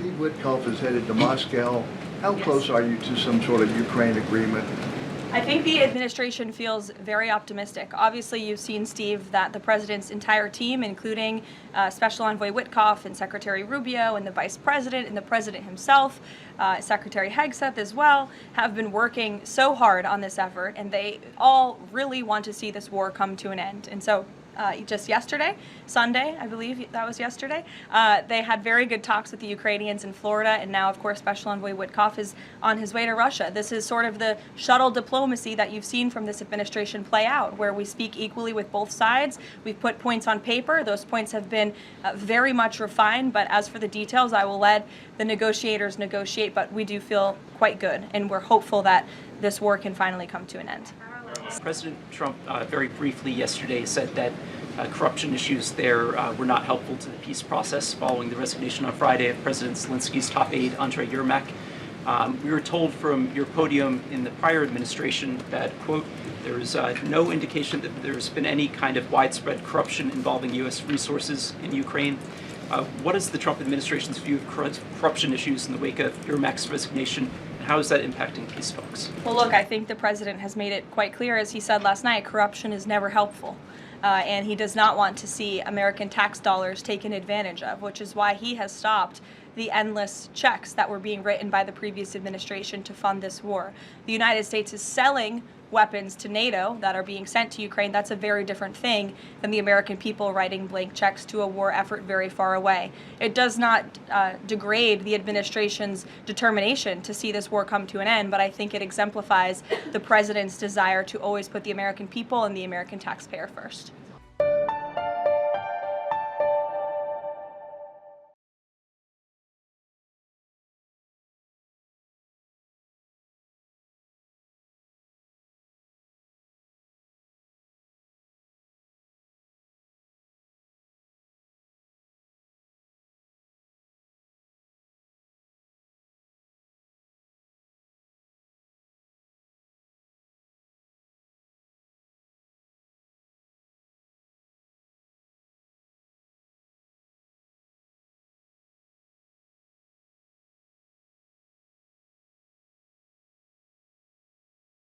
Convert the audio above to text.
Steve Witkoff is headed to Moscow. How close are you to some sort of Ukraine agreement? I think the administration feels very optimistic. Obviously, you've seen, Steve, that the president's entire team, including Special Envoy Witkoff and Secretary Rubio and the Vice President and the President himself, Secretary Hegseth as well, have been working so hard on this effort, and they all really want to see this war come to an end. And so just yesterday, Sunday, I believe that was yesterday, they had very good talks with the Ukrainians in Florida, and now, of course, Special Envoy Witkoff is on his way to Russia. This is sort of the shuttle diplomacy that you've seen from this administration play out, where we speak equally with both sides. We've put points on paper. Those points have been very much refined, but as for the details, I will let the negotiators negotiate, but we do feel quite good, and we're hopeful that this war can finally come to an end. President Trump very briefly yesterday said that corruption issues there were not helpful to the peace process following the resignation on Friday of President Zelensky's top aide, Yermak. We were told from your podium in the prior administration that, quote, there is no indication that there's been any kind of widespread corruption involving U.S. resources in Ukraine. What is the Trump administration's view of corruption issues in the wake of Yermak's resignation? How is that impacting peace talks? Well, look, I think the president has made it quite clear, as he said last night, corruption is never helpful. And he does not want to see American tax dollars taken advantage of, which is why he has stopped the endless checks that were being written by the previous administration to fund this war. The United States is selling weapons to NATO that are being sent to Ukraine. That's a very different thing than the American people writing blank checks to a war effort very far away. It does not degrade the administration's determination to see this war come to an end, but I think it exemplifies the president's desire to always put the American people and the American taxpayer first.